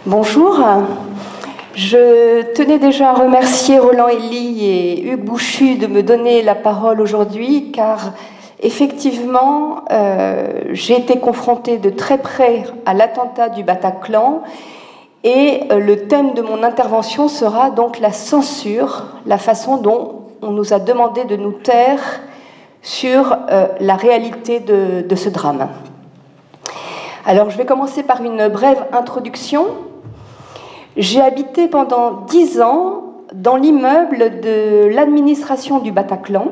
Bonjour, je tenais déjà à remercier Roland Elie et Hugues Bouchu de me donner la parole aujourd'hui, car effectivement, j'ai été confrontée de très près à l'attentat du Bataclan, et le thème de mon intervention sera donc la censure, la façon dont on nous a demandé de nous taire sur la réalité de ce drame. Alors, je vais commencer par une brève introduction. J'ai habité pendant 10 ans dans l'immeuble de l'administration du Bataclan.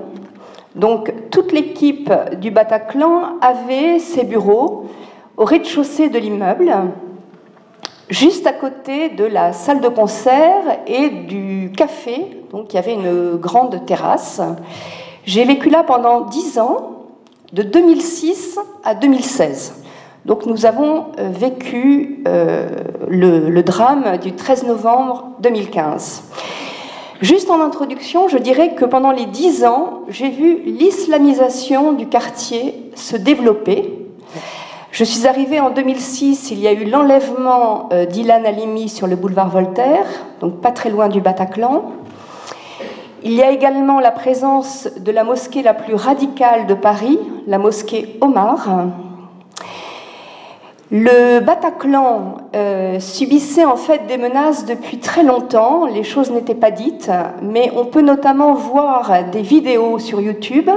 Donc, toute l'équipe du Bataclan avait ses bureaux au rez-de-chaussée de l'immeuble, juste à côté de la salle de concert et du café. Donc, il y avait une grande terrasse. J'ai vécu là pendant 10 ans, de 2006 à 2016. Donc nous avons vécu le drame du 13 novembre 2015. Juste en introduction, je dirais que pendant les 10 ans, j'ai vu l'islamisation du quartier se développer. Je suis arrivée en 2006, il y a eu l'enlèvement d'Ilan Halimi sur le boulevard Voltaire, donc pas très loin du Bataclan. Il y a également la présence de la mosquée la plus radicale de Paris, la mosquée Omar. Le Bataclan subissait en fait des menaces depuis très longtemps, les choses n'étaient pas dites, mais on peut notamment voir des vidéos sur YouTube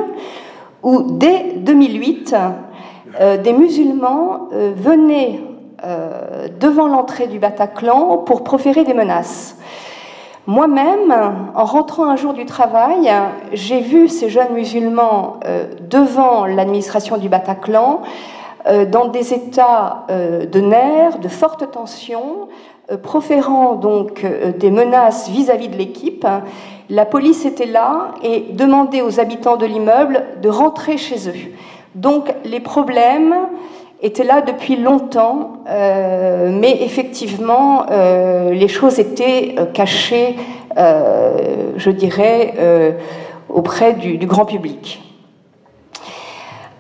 où dès 2008, des musulmans venaient devant l'entrée du Bataclan pour proférer des menaces. Moi-même, en rentrant un jour du travail, j'ai vu ces jeunes musulmans devant l'administration du Bataclan, dans des états de nerfs, de forte tension, proférant donc des menaces vis-à-vis de l'équipe. La police était là et demandait aux habitants de l'immeuble de rentrer chez eux. Donc les problèmes étaient là depuis longtemps, mais effectivement les choses étaient cachées, je dirais, auprès du grand public.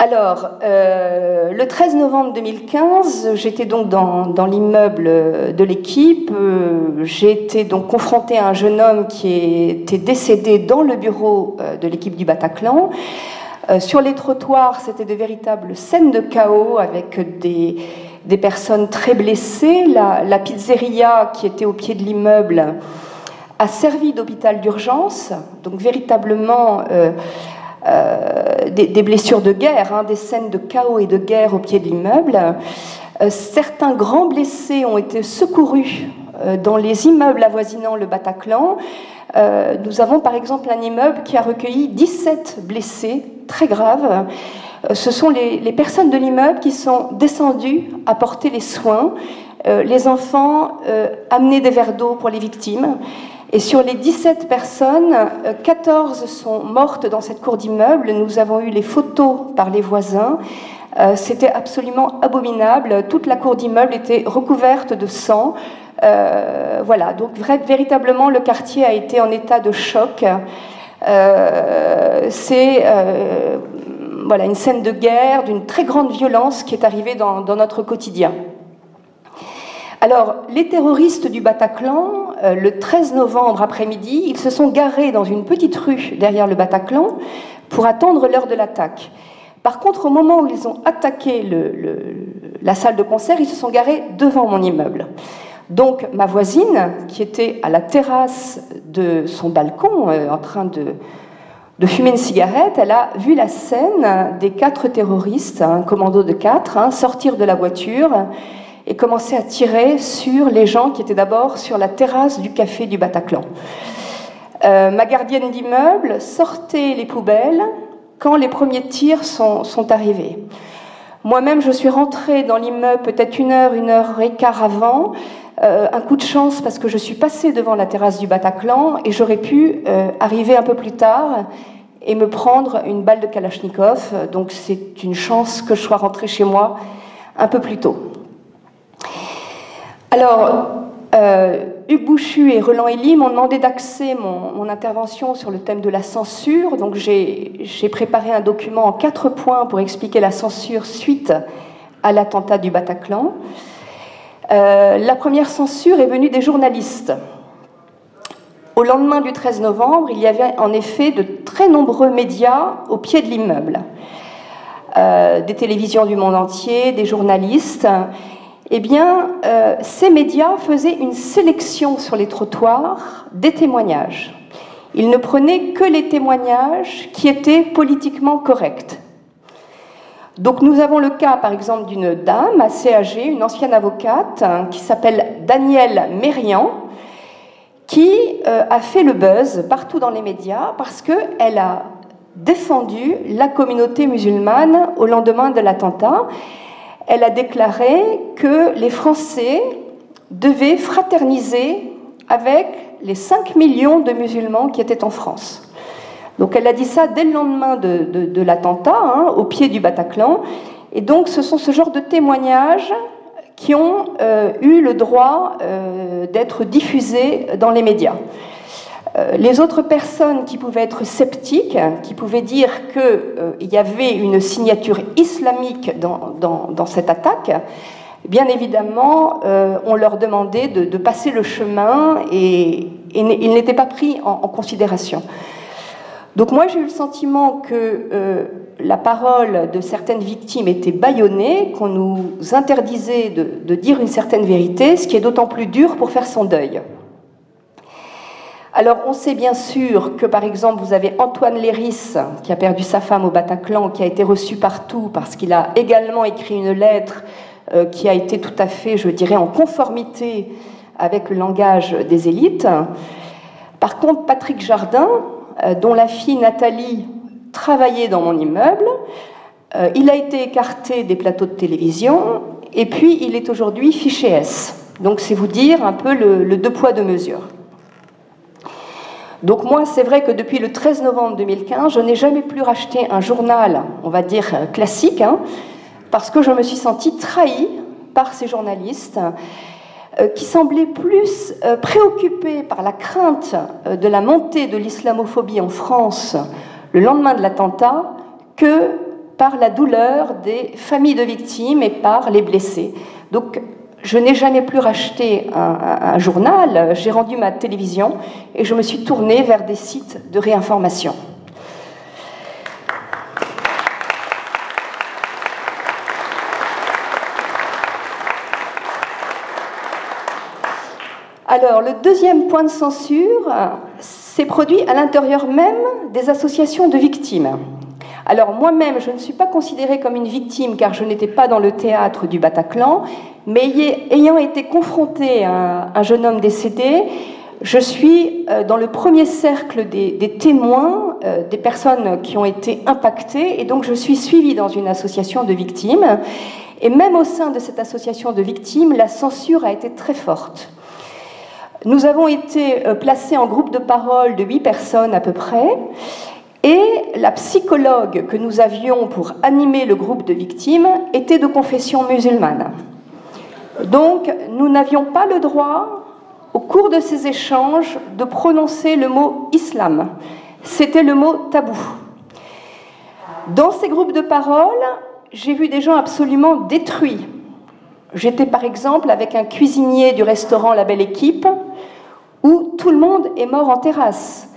Alors, le 13 novembre 2015, j'étais donc dans l'immeuble de l'équipe. J'ai été donc confrontée à un jeune homme qui était décédé dans le bureau de l'équipe du Bataclan. Sur les trottoirs, c'était de véritables scènes de chaos avec des personnes très blessées. La pizzeria qui était au pied de l'immeuble a servi d'hôpital d'urgence, donc véritablement... des blessures de guerre, des scènes de chaos et de guerre au pied de l'immeuble. Certains grands blessés ont été secourus dans les immeubles avoisinant le Bataclan. Nous avons par exemple un immeuble qui a recueilli 17 blessés très graves. Ce sont les personnes de l'immeuble qui sont descendues apporter les soins. Les enfants amenaient des verres d'eau pour les victimes. Et sur les 17 personnes, 14 sont mortes dans cette cour d'immeuble. Nous avons eu les photos par les voisins. C'était absolument abominable. Toute la cour d'immeuble était recouverte de sang. Voilà, donc véritablement, le quartier a été en état de choc. C'est voilà, une scène de guerre, d'une très grande violence qui est arrivée dans notre quotidien. Alors, les terroristes du Bataclan, le 13 novembre après-midi, ils se sont garés dans une petite rue derrière le Bataclan pour attendre l'heure de l'attaque. Par contre, au moment où ils ont attaqué la salle de concert, ils se sont garés devant mon immeuble. Donc, ma voisine, qui était à la terrasse de son balcon, en train de fumer une cigarette, elle a vu la scène des 4 terroristes, un commando de 4, sortir de la voiture et commencer à tirer sur les gens qui étaient d'abord sur la terrasse du café du Bataclan. Ma gardienne d'immeuble sortait les poubelles quand les premiers tirs sont arrivés. Moi-même, je suis rentrée dans l'immeuble peut-être une heure et quart avant. Un coup de chance parce que je suis passée devant la terrasse du Bataclan et j'aurais pu arriver un peu plus tard et me prendre une balle de Kalachnikov. Donc c'est une chance que je sois rentrée chez moi un peu plus tôt. Alors, Hugues Bouchu et Roland Elie m'ont demandé d'axer mon intervention sur le thème de la censure. Donc j'ai préparé un document en 4 points pour expliquer la censure suite à l'attentat du Bataclan. La première censure est venue des journalistes. Au lendemain du 13 novembre, il y avait en effet de très nombreux médias au pied de l'immeuble. Des télévisions du monde entier, des journalistes. Eh bien, ces médias faisaient une sélection sur les trottoirs des témoignages. Ils ne prenaient que les témoignages qui étaient politiquement corrects. Donc nous avons le cas, par exemple, d'une dame assez âgée, une ancienne avocate, qui s'appelle Danielle Mérian, qui a fait le buzz partout dans les médias parce qu'elle a défendu la communauté musulmane au lendemain de l'attentat. Elle a déclaré que les Français devaient fraterniser avec les 5 millions de musulmans qui étaient en France. Donc elle a dit ça dès le lendemain de l'attentat, au pied du Bataclan. Et donc ce sont ce genre de témoignages qui ont eu le droit d'être diffusés dans les médias. Les autres personnes qui pouvaient être sceptiques, qui pouvaient dire qu'il y avait une signature islamique dans cette attaque, bien évidemment, on leur demandait de passer le chemin et ils n'étaient pas pris en considération. Donc moi, j'ai eu le sentiment que la parole de certaines victimes était bâillonnée, qu'on nous interdisait de dire une certaine vérité, ce qui est d'autant plus dur pour faire son deuil. Alors, on sait bien sûr que, par exemple, vous avez Antoine Léris, qui a perdu sa femme au Bataclan, qui a été reçu partout parce qu'il a également écrit une lettre qui a été tout à fait, je dirais, en conformité avec le langage des élites. Par contre, Patrick Jardin, dont la fille Nathalie travaillait dans mon immeuble, il a été écarté des plateaux de télévision et puis il est aujourd'hui fiché S. Donc, c'est vous dire un peu le 2 poids 2 mesures. Donc moi, c'est vrai que depuis le 13 novembre 2015, je n'ai jamais plus racheté un journal, on va dire classique, parce que je me suis sentie trahie par ces journalistes qui semblaient plus préoccupés par la crainte de la montée de l'islamophobie en France le lendemain de l'attentat que par la douleur des familles de victimes et par les blessés. Donc, je n'ai jamais plus racheté un journal, j'ai rendu ma télévision et je me suis tournée vers des sites de réinformation. Alors, le deuxième point de censure s'est produit à l'intérieur même des associations de victimes. Alors moi-même, je ne suis pas considérée comme une victime car je n'étais pas dans le théâtre du Bataclan, mais ayant été confrontée à un jeune homme décédé, je suis dans le premier cercle des témoins, des personnes qui ont été impactées, et donc je suis suivie dans une association de victimes. Et même au sein de cette association de victimes, la censure a été très forte. Nous avons été placés en groupe de parole de 8 personnes à peu près, et la psychologue que nous avions pour animer le groupe de victimes était de confession musulmane. Donc, nous n'avions pas le droit, au cours de ces échanges, de prononcer le mot islam. C'était le mot tabou. Dans ces groupes de parole, j'ai vu des gens absolument détruits. J'étais par exemple avec un cuisinier du restaurant La Belle Équipe, où tout le monde est mort en terrasse,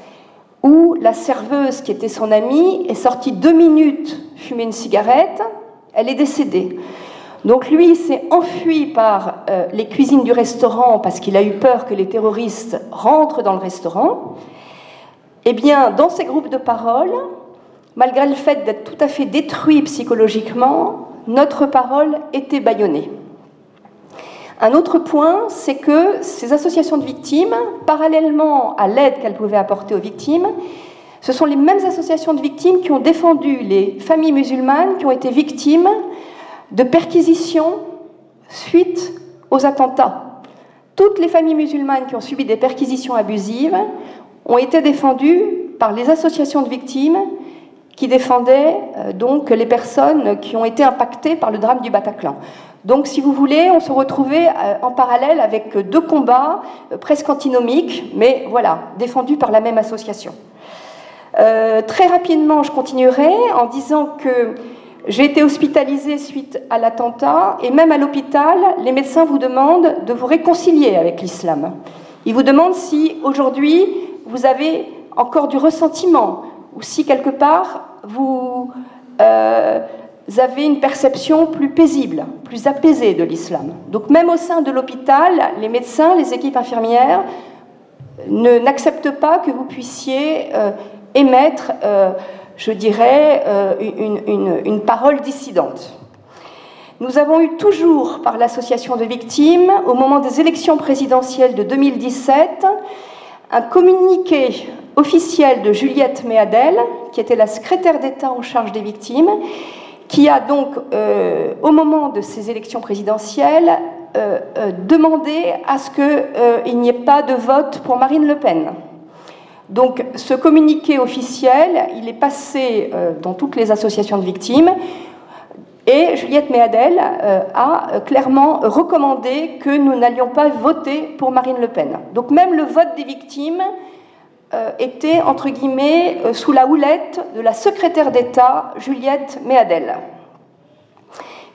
où la serveuse, qui était son amie, est sortie 2 minutes fumer une cigarette, elle est décédée. Donc lui s'est enfui par les cuisines du restaurant parce qu'il a eu peur que les terroristes rentrent dans le restaurant. Eh bien, dans ces groupes de parole, malgré le fait d'être tout à fait détruits psychologiquement, notre parole était bâillonnée. Un autre point, c'est que ces associations de victimes, parallèlement à l'aide qu'elles pouvaient apporter aux victimes, ce sont les mêmes associations de victimes qui ont défendu les familles musulmanes qui ont été victimes de perquisitions suite aux attentats. Toutes les familles musulmanes qui ont subi des perquisitions abusives ont été défendues par les associations de victimes qui défendait donc les personnes qui ont été impactées par le drame du Bataclan. Donc, si vous voulez, on se retrouvait en parallèle avec deux combats presque antinomiques, mais voilà, défendus par la même association. Très rapidement, je continuerai en disant que j'ai été hospitalisée suite à l'attentat, et même à l'hôpital, les médecins vous demandent de vous réconcilier avec l'islam. Ils vous demandent si, aujourd'hui, vous avez encore du ressentiment, ou si, quelque part, vous avez une perception plus paisible, plus apaisée de l'islam. Donc même au sein de l'hôpital, les médecins, les équipes infirmières n'acceptent pas que vous puissiez émettre, je dirais, une parole dissidente. Nous avons eu toujours, par l'association de victimes, au moment des élections présidentielles de 2017, un communiqué officiel de Juliette Méadel, qui était la secrétaire d'État en charge des victimes, qui a donc, au moment de ces élections présidentielles, demandé à ce qu'il n'y ait pas de vote pour Marine Le Pen. Donc ce communiqué officiel, il est passé dans toutes les associations de victimes, et Juliette Méadel a clairement recommandé que nous n'allions pas voter pour Marine Le Pen. Donc même le vote des victimes était, entre guillemets, sous la houlette de la secrétaire d'État Juliette Méadel.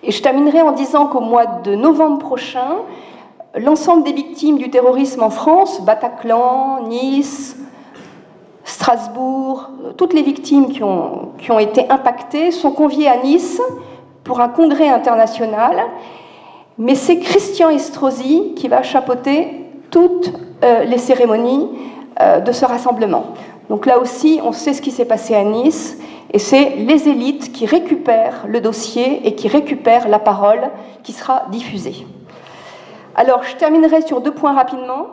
Et je terminerai en disant qu'au mois de novembre prochain, l'ensemble des victimes du terrorisme en France, Bataclan, Nice, Strasbourg, toutes les victimes qui ont été impactées sont conviées à Nice pour un congrès international, mais c'est Christian Estrosi qui va chapeauter toutes les cérémonies de ce rassemblement. Donc là aussi, on sait ce qui s'est passé à Nice, et c'est les élites qui récupèrent le dossier et qui récupèrent la parole qui sera diffusée. Alors, je terminerai sur deux points rapidement.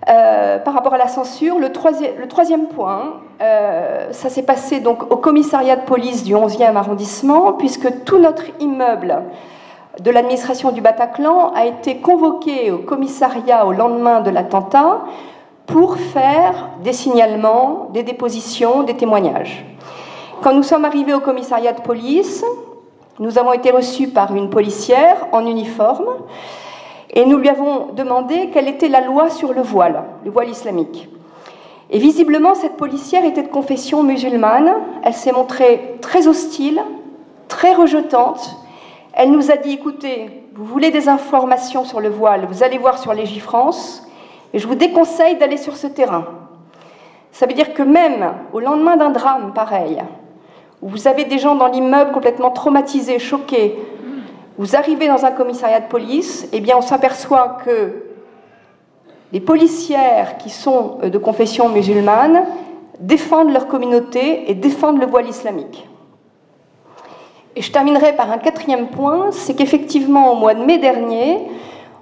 Par rapport à la censure, le troisième point, ça s'est passé donc au commissariat de police du 11e arrondissement, puisque tout notre immeuble de l'administration du Bataclan a été convoqué au commissariat au lendemain de l'attentat pour faire des signalements, des dépositions, des témoignages. Quand nous sommes arrivés au commissariat de police, nous avons été reçus par une policière en uniforme, et nous lui avons demandé quelle était la loi sur le voile islamique. Et visiblement, cette policière était de confession musulmane. Elle s'est montrée très hostile, très rejetante. Elle nous a dit, écoutez, vous voulez des informations sur le voile, vous allez voir sur Légifrance, et je vous déconseille d'aller sur ce terrain. Ça veut dire que même au lendemain d'un drame pareil, où vous avez des gens dans l'immeuble complètement traumatisés, choqués, vous arrivez dans un commissariat de police, eh bien on s'aperçoit que les policières qui sont de confession musulmane défendent leur communauté et défendent le voile islamique. Et je terminerai par un quatrième point, c'est qu'effectivement au mois de mai dernier,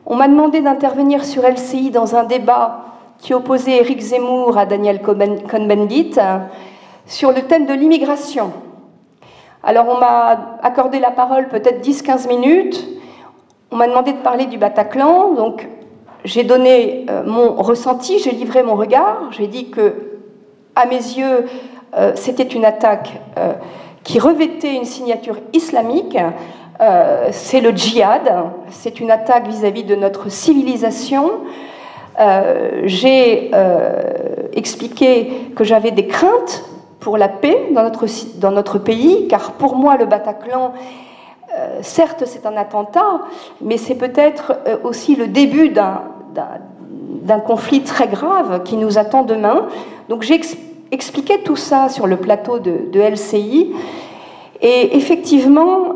on m'a demandé d'intervenir sur LCI dans un débat qui opposait Éric Zemmour à Daniel Cohn-Bendit sur le thème de l'immigration. Alors on m'a accordé la parole peut-être 10-15 minutes, on m'a demandé de parler du Bataclan, donc j'ai donné mon ressenti, j'ai livré mon regard, j'ai dit que, à mes yeux, c'était une attaque qui revêtait une signature islamique, c'est le djihad, c'est une attaque vis-à-vis de notre civilisation. J'ai expliqué que j'avais des craintes pour la paix dans notre pays, car pour moi le Bataclan, certes c'est un attentat, mais c'est peut-être aussi le début d'un conflit très grave qui nous attend demain. Donc j'ai expliqué tout ça sur le plateau de LCI, et effectivement,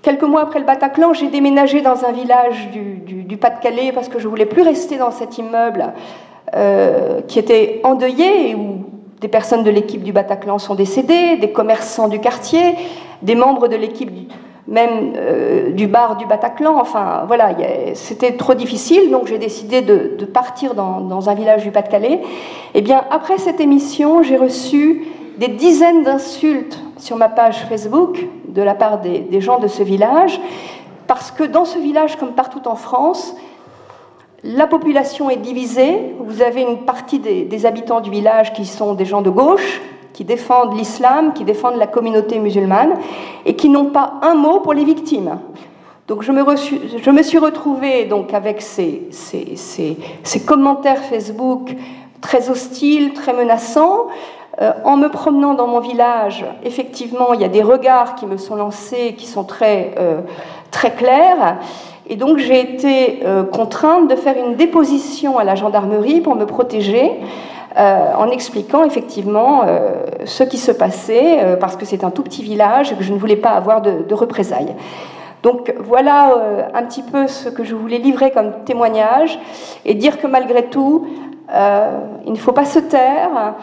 quelques mois après le Bataclan, j'ai déménagé dans un village du Pas-de-Calais parce que je ne voulais plus rester dans cet immeuble qui était endeuillé, où des personnes de l'équipe du Bataclan sont décédées, des commerçants du quartier, des membres de l'équipe même du bar du Bataclan. Enfin, voilà, c'était trop difficile, donc j'ai décidé de partir dans un village du Pas-de-Calais. Eh bien, après cette émission, j'ai reçu des dizaines d'insultes sur ma page Facebook de la part des gens de ce village, parce que dans ce village, comme partout en France, la population est divisée. Vous avez une partie des habitants du village qui sont des gens de gauche, qui défendent l'islam, qui défendent la communauté musulmane, et qui n'ont pas un mot pour les victimes. Donc je me suis retrouvée donc, avec ces commentaires Facebook très hostiles, très menaçants. En me promenant dans mon village, effectivement, il y a des regards qui me sont lancés, qui sont très clairs. Et donc j'ai été contrainte de faire une déposition à la gendarmerie pour me protéger, en expliquant effectivement ce qui se passait, parce que c'est un tout petit village et que je ne voulais pas avoir de représailles. Donc voilà un petit peu ce que je voulais livrer comme témoignage, et dire que malgré tout, il ne faut pas se taire.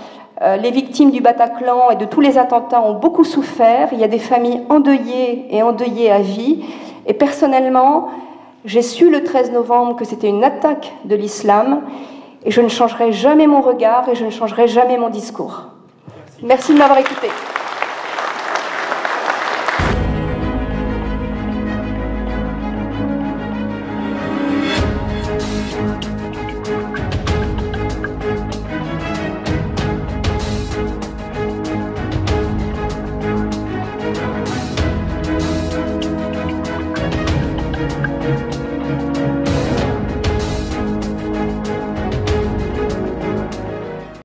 Les victimes du Bataclan et de tous les attentats ont beaucoup souffert. Il y a des familles endeuillées et endeuillées à vie. Et personnellement, j'ai su le 13 novembre que c'était une attaque de l'islam, et je ne changerai jamais mon regard et je ne changerai jamais mon discours. Merci de m'avoir écouté.